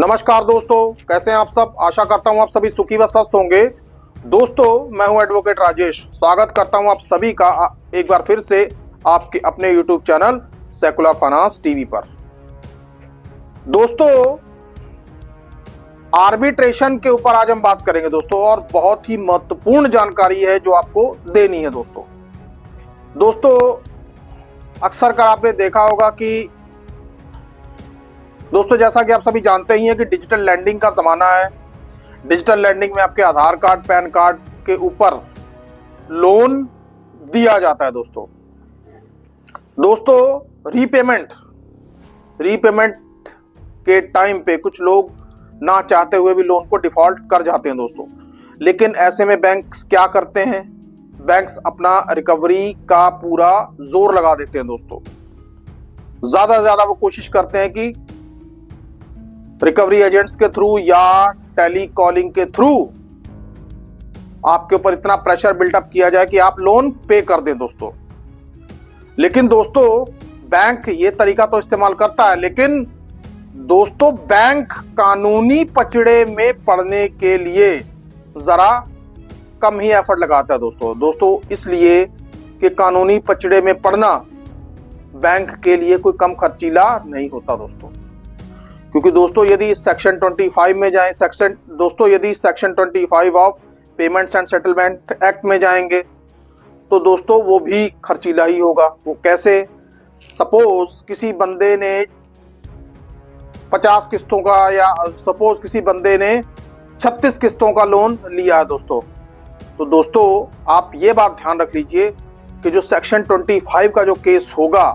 नमस्कार दोस्तों, कैसे हैं आप सब। आशा करता हूं आप सभी सुखी व स्वस्थ होंगे। दोस्तों, मैं हूं एडवोकेट राजेश। स्वागत करता हूं आप सभी का एक बार फिर से आपके अपने YouTube channel secular finance TV पर। दोस्तों, आर्बिट्रेशन के ऊपर आज हम बात करेंगे दोस्तों, और बहुत ही महत्वपूर्ण जानकारी है जो आपको देनी है दोस्तों। अक्सर कर आपने देखा होगा कि दोस्तों, जैसा कि आप सभी जानते ही हैं कि डिजिटल लैंडिंग का जमाना है। डिजिटल लैंडिंग में आपके आधार कार्ड, पैन कार्ड के ऊपर लोन दिया जाता है दोस्तों, रीपेमेंट के टाइम पे कुछ लोग ना चाहते हुए भी लोन को डिफॉल्ट कर जाते हैं दोस्तों। लेकिन ऐसे में बैंक्स क्या करते हैं? बैंक्स अपना रिकवरी का पूरा जोर लगा देते हैं दोस्तों। ज्यादा से ज्यादा वो कोशिश करते हैं कि रिकवरी एजेंट्स के थ्रू या टेली कॉलिंग के थ्रू आपके ऊपर इतना प्रेशर बिल्टअप किया जाए कि आप लोन पे कर दें दोस्तों। लेकिन दोस्तों, बैंक ये तरीका तो इस्तेमाल करता है, लेकिन दोस्तों बैंक कानूनी पचड़े में पड़ने के लिए जरा कम ही एफर्ट लगाता है दोस्तों, इसलिए कि कानूनी पचड़े में पड़ना बैंक के लिए कोई कम खर्चीला नहीं होता दोस्तों। क्योंकि दोस्तों यदि सेक्शन 25 में जाएं, यदि section 25 of payments and settlement act में जाएंगे तो दोस्तों वो भी खर्चीला ही होगा। वो कैसे? सपोज किसी बंदे ने 50 किस्तों का या सपोज किसी बंदे ने 36 किस्तों का लोन लिया है दोस्तों, तो दोस्तों आप ये बात ध्यान रख लीजिए कि जो सेक्शन 25 का जो केस होगा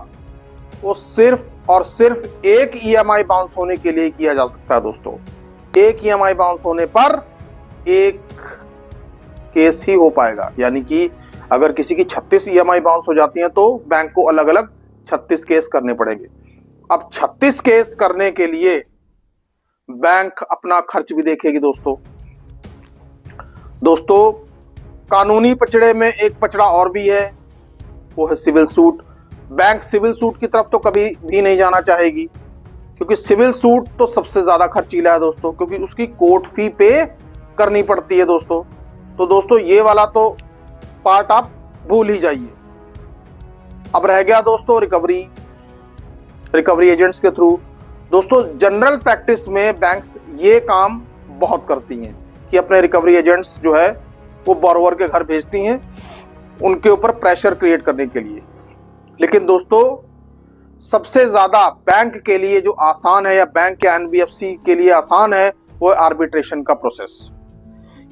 वो सिर्फ और सिर्फ एक ईएमआई बाउंस होने के लिए किया जा सकता है दोस्तों। एक ईएमआई बाउंस होने पर एक केस ही हो पाएगा, यानी कि अगर किसी की 36 ईएमआई बाउंस हो जाती हैं तो बैंक को अलग अलग 36 केस करने पड़ेंगे। अब 36 केस करने के लिए बैंक अपना खर्च भी देखेगी दोस्तों। कानूनी पचड़े में एक पचड़ा और भी है, वो है civil suit. Bank civil suit की तरफ तो कभी भी नहीं जाना चाहेगी, क्योंकि सिविल सूट तो सबसे ज्यादा खर्चीला है दोस्तों, क्योंकि उसकी कोर्ट फी पे करनी पड़ती है दोस्तों। तो दोस्तों ये वाला तो पार्ट आप भूल ही जाइए। अब रह गया दोस्तों रिकवरी एजेंट्स के थ्रू। दोस्तों जनरल प्रैक्टिस में बैंक्स ये काम बहुत करती हैं कि अपने रिकवरी एजेंट्स जो है वो बोरोवर के घर भेजती हैं उनके ऊपर प्रेशर क्रिएट करने के लिए। लेकिन दोस्तों सबसे ज्यादा बैंक के लिए जो आसान है, या बैंक या एनबीएफसी के लिए आसान है, वो है आर्बिट्रेशन का प्रोसेस।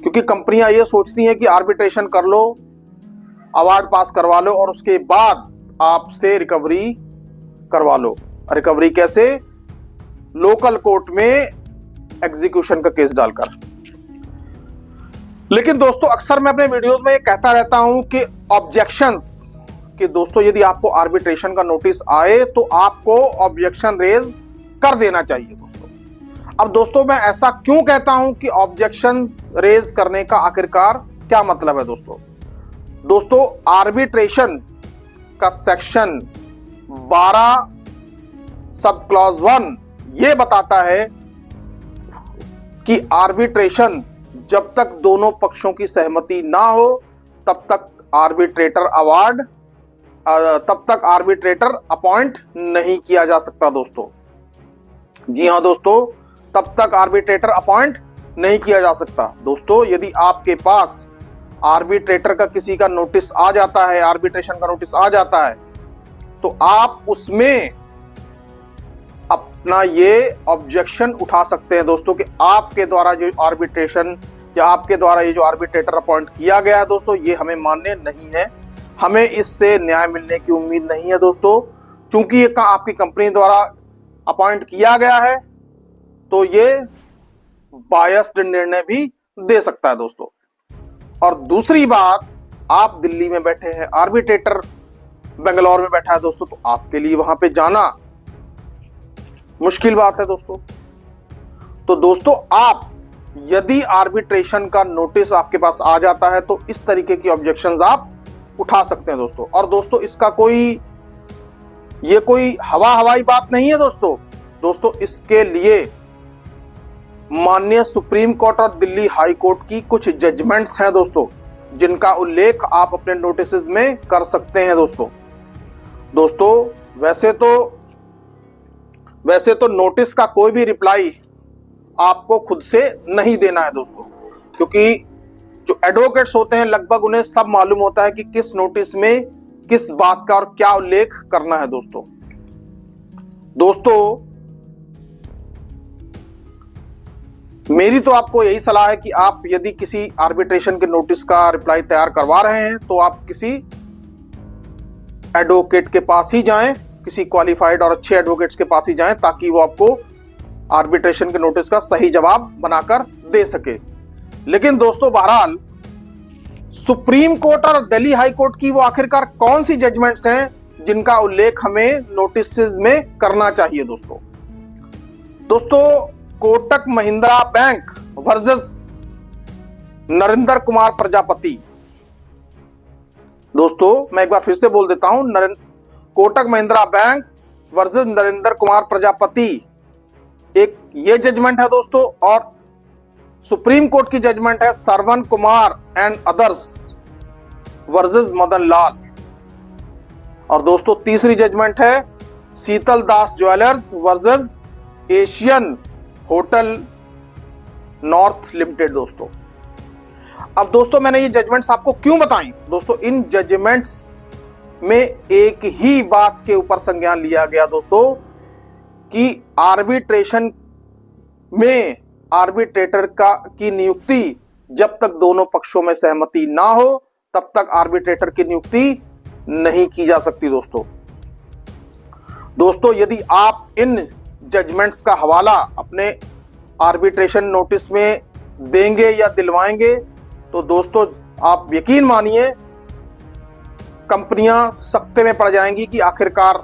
क्योंकि कंपनियां ये सोचती हैं कि आर्बिट्रेशन कर लो, अवार्ड पास करवा लो और उसके बाद आपसे रिकवरी करवा लो। रिकवरी कैसे? लोकल कोर्ट में एग्जीक्यूशन का केस डालकर। लेकिन दोस्तों अक्सर मैं अपने वीडियोस में ये कहता रहता हूं कि ऑब्जेक्शंस, कि दोस्तों यदि आपको आर्बिट्रेशन का नोटिस आए तो आपको ऑब्जेक्शन रेज कर देना चाहिए दोस्तों। अब दोस्तों मैं ऐसा क्यों कहता हूं कि ऑब्जेक्शन रेज करने का आखिरकार क्या मतलब है दोस्तों आर्बिट्रेशन का सेक्शन 12 सब क्लॉज 1 ये बताता है कि आर्बिट्रेशन जब तक दोनों पक्षों की सहमति ना हो तब तक आर्बिट्रेटर अपॉइंट नहीं किया जा सकता दोस्तों। जी हां दोस्तों, तब तक आर्बिट्रेटर अपॉइंट नहीं किया जा सकता दोस्तों। यदि आपके पास आर्बिट्रेटर का किसी का नोटिस आ जाता है, आर्बिट्रेशन का नोटिस आ जाता है, तो आप उसमें अपना ये ऑब्जेक्शन उठा सकते हैं दोस्तों कि आपके द्वारा जो आर्बिट्रेशन या आपके द्वारा ये जो आर्बिट्रेटर अपॉइंट किया गया है दोस्तों, ये हमें मान्य नहीं है, हमें इससे न्याय मिलने की उम्मीद नहीं है दोस्तों। चूंकि ये आपकी कंपनी द्वारा अपॉइंट किया गया है तो ये बायस्ड निर्णय भी दे सकता है दोस्तों। और दूसरी बात, आप दिल्ली में बैठे हैं, आर्बिट्रेटर बेंगलोर में बैठा है दोस्तों, तो आपके लिए वहां पे जाना मुश्किल बात है दोस्तों। तो दोस्तों आप यदि आर्बिट्रेशन का नोटिस आपके पास आ जाता है तो इस तरीके की ऑब्जेक्शंस आप उठा सकते हैं दोस्तों। और दोस्तों इसका कोई हवाई बात नहीं है दोस्तों। इसके लिए माननीय सुप्रीम कोर्ट और दिल्ली हाई कोर्ट की कुछ जजमेंट्स हैं दोस्तों, जिनका उल्लेख आप अपने नोटिसेस में कर सकते हैं दोस्तों। वैसे तो नोटिस का कोई भी रिप्लाई आपको खुद से नहीं देना है दोस्तों, क्योंकि जो एडवोकेट्स होते हैं लगभग उन्हें सब मालूम होता है कि किस नोटिस में किस बात का और क्या उल्लेख करना है दोस्तों मेरी तो आपको यही सलाह है कि आप यदि किसी आर्बिट्रेशन के नोटिस का रिप्लाई तैयार करवा रहे हैं तो आप किसी एडवोकेट के पास ही जाएं, किसी क्वालिफाइड और अच्छे एडवोकेट्स के पास ही जाएं, ताकि वो आपको आर्बिट्रेशन के नोटिस का सही जवाब बनाकर दे सके। लेकिन दोस्तों बहरहाल सुप्रीम कोर्ट और दिल्ली हाई कोर्ट की वो आखिरकार कौन सी जजमेंट्स हैं जिनका उल्लेख हमें नोटिसेस में करना चाहिए दोस्तों कोटक महिंद्रा बैंक वर्सेस नरेंद्र कुमार प्रजापति। दोस्तों मैं एक बार फिर से बोल देता हूं, कोटक महिंद्रा बैंक वर्सेस नरेंद्र कुमार प्रजापति एक ये जजमेंट है दोस्तों, और सुप्रीम कोर्ट की जजमेंट है Shravan Kumar and others versus Madan Lal. और दोस्तों तीसरी जजमेंट है Sheetal Das jewellers versus Asian hotel north limited दोस्तों। अब दोस्तों मैंने ये जजमेंट्स आपको क्यों बताई दोस्तों, इन जजमेंट्स में एक ही बात के ऊपर संज्ञान लिया गया दोस्तों कि आर्बिट्रेशन में आर्बिट्रेटर की नियुक्ति जब तक दोनों पक्षों में सहमति ना हो तब तक आर्बिट्रेटर की नियुक्ति नहीं की जा सकती दोस्तों यदि आप इन जजमेंट्स का हवाला अपने आर्बिट्रेशन नोटिस में देंगे या दिलवाएंगे तो दोस्तों आप यकीन मानिए कंपनियां सकते में पड़ जाएंगी कि आखिरकार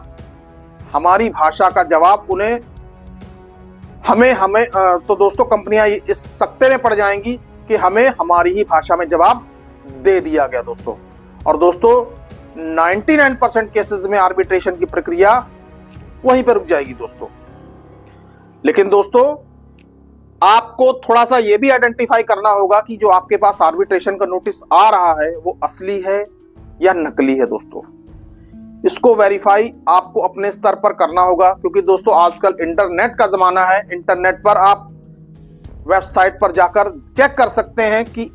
हमारी भाषा का जवाब उन्हें हमें तो दोस्तों कंपनियां इस सकते में पड़ जाएंगी कि हमें हमारी ही भाषा में जवाब दे दिया गया दोस्तों। और दोस्तों 99% केसेस में आर्बिट्रेशन की प्रक्रिया वहीं पर रुक जाएगी दोस्तों। लेकिन दोस्तों आपको थोड़ा सा यह भी आइडेंटिफाई करना होगा कि जो आपके पास आर्बिट्रेशन का नोटिस आ रहा है वो असली है या नकली है दोस्तों। इसको वेरीफाई आपको अपने स्तर पर करना होगा, क्योंकि दोस्तों आजकल इंटरनेट का जमाना है। इंटरनेट पर आप वेबसाइट पर जाकर चेक कर सकते हैं कि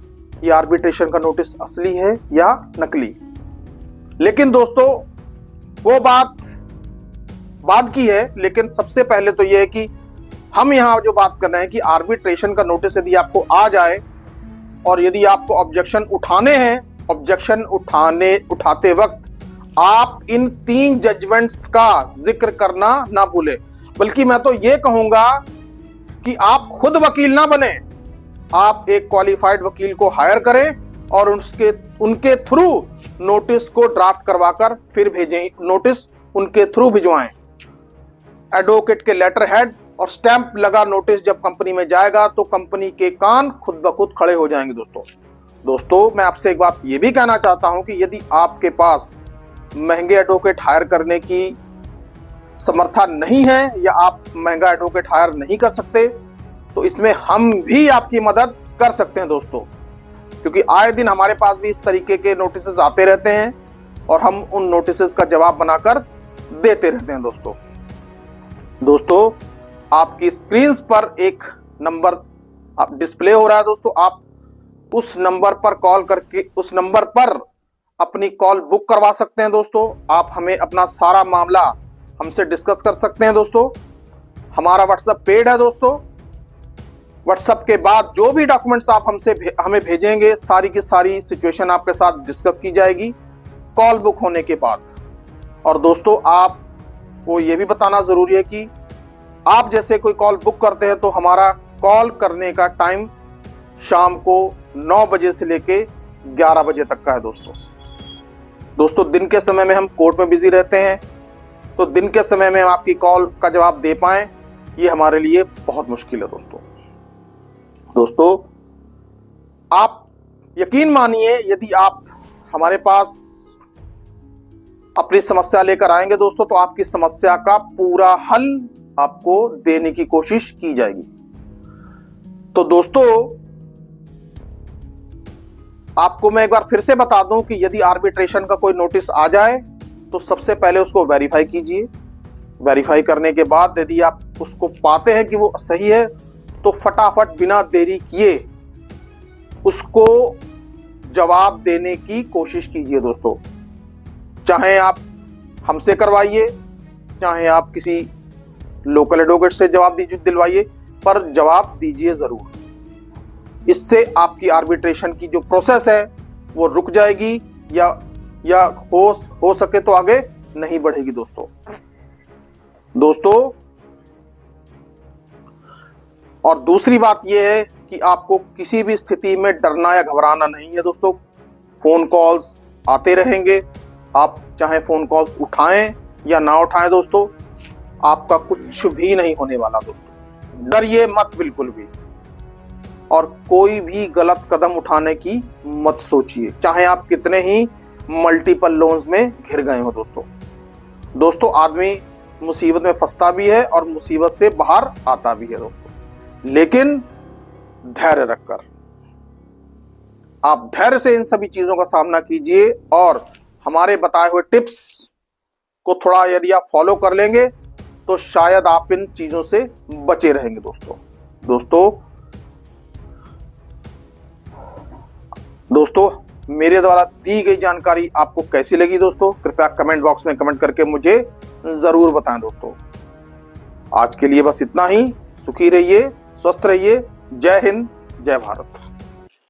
ये आर्बिट्रेशन का नोटिस असली है या नकली। लेकिन दोस्तों वो बात की है, लेकिन सबसे पहले तो यह है कि हम यहां जो बात कर रहे हैं कि आर्बिट्रेशन का नोटिस यदि आपको आ जाए और यदि आपको ऑब्जेक्शन उठाने हैं, ऑब्जेक्शन उठाते वक्त आप इन 3 जजमेंट्स का जिक्र करना ना भूलें। बल्कि मैं तो ये कहूंगा कि आप खुद वकील ना बने, आप एक क्वालिफाइड वकील को हायर करें और उनके थ्रू नोटिस को ड्राफ्ट करवाकर फिर भेजें, नोटिस उनके थ्रू भिजवाएं। एडवोकेट के लेटर हेड और स्टैंप लगा नोटिस जब कंपनी में जाएगा तो कंपनी के कान खुद ब खुद खड़े हो जाएंगे दोस्तों मैं आपसे एक बात ये भी कहना चाहता हूं कि यदि आपके पास महंगे एडवोकेट हायर करने की समर्था नहीं है या आप महंगा एडवोकेट हायर नहीं कर सकते तो इसमें हम भी आपकी मदद कर सकते हैं दोस्तों, क्योंकि आए दिन हमारे पास भी इस तरीके के नोटिसेस आते रहते हैं और हम उन नोटिसेस का जवाब बनाकर देते रहते हैं दोस्तों आपकी स्क्रीन पर एक नंबर डिस्प्ले हो रहा है दोस्तों, आप उस नंबर पर कॉल करके उस नंबर पर अपनी कॉल बुक करवा सकते हैं दोस्तों। आप हमें अपना सारा मामला हमसे डिस्कस कर सकते हैं दोस्तों। हमारा व्हाट्सएप पेड है दोस्तों। व्हाट्सएप के बाद जो भी डॉक्यूमेंट्स आप हमें भेजेंगे सारी की सारी सिचुएशन आपके साथ डिस्कस की जाएगी कॉल बुक होने के बाद। और दोस्तों आपको यह भी बताना जरूरी है कि आप जैसे कोई कॉल बुक करते हैं तो हमारा कॉल करने का टाइम शाम को 9 बजे से लेके 11 बजे तक का है दोस्तों दिन के समय में हम कोर्ट में बिजी रहते हैं, तो दिन के समय में हम आपकी कॉल का जवाब दे पाएं ये हमारे लिए बहुत मुश्किल है दोस्तों आप यकीन मानिए यदि आप हमारे पास अपनी समस्या लेकर आएंगे दोस्तों तो आपकी समस्या का पूरा हल आपको देने की कोशिश की जाएगी। तो दोस्तों आपको मैं एक बार फिर से बता दूं कि यदि आर्बिट्रेशन का कोई नोटिस आ जाए तो सबसे पहले उसको वेरीफाई कीजिए। वेरीफाई करने के बाद यदि आप उसको पाते हैं कि वो सही है तो फटाफट बिना देरी किए उसको जवाब देने की कोशिश कीजिए दोस्तों। चाहे आप हमसे करवाइए, चाहे आप किसी लोकल एडवोकेट से जवाब दिलवाइए, पर जवाब दीजिए जरूर। इससे आपकी आर्बिट्रेशन की जो प्रोसेस है वो रुक जाएगी या हो सके तो आगे नहीं बढ़ेगी दोस्तों। और दूसरी बात यह है कि आपको किसी भी स्थिति में डरना या घबराना नहीं है दोस्तों। फोन कॉल्स आते रहेंगे, आप चाहे फोन कॉल्स उठाएं या ना उठाएं दोस्तों, आपका कुछ भी नहीं होने वाला दोस्तों। डरिए मत बिल्कुल भी, और कोई भी गलत कदम उठाने की मत सोचिए, चाहे आप कितने ही मल्टीपल लोन्स में घिर गए हो दोस्तों। आदमी मुसीबत में फंसता भी है और मुसीबत से बाहर आता भी है दोस्तों, लेकिन धैर्य रखकर। आप धैर्य से इन सभी चीजों का सामना कीजिए और हमारे बताए हुए टिप्स को थोड़ा यदि आप फॉलो कर लेंगे तो शायद आप इन चीजों से बचे रहेंगे दोस्तों। मेरे द्वारा दी गई जानकारी आपको कैसी लगी दोस्तों, कृपया कमेंट बॉक्स में कमेंट करके मुझे जरूर बताएं दोस्तों। आज के लिए बस इतना ही। सुखी रहिए, स्वस्थ रहिए। जय हिंद, जय भारत।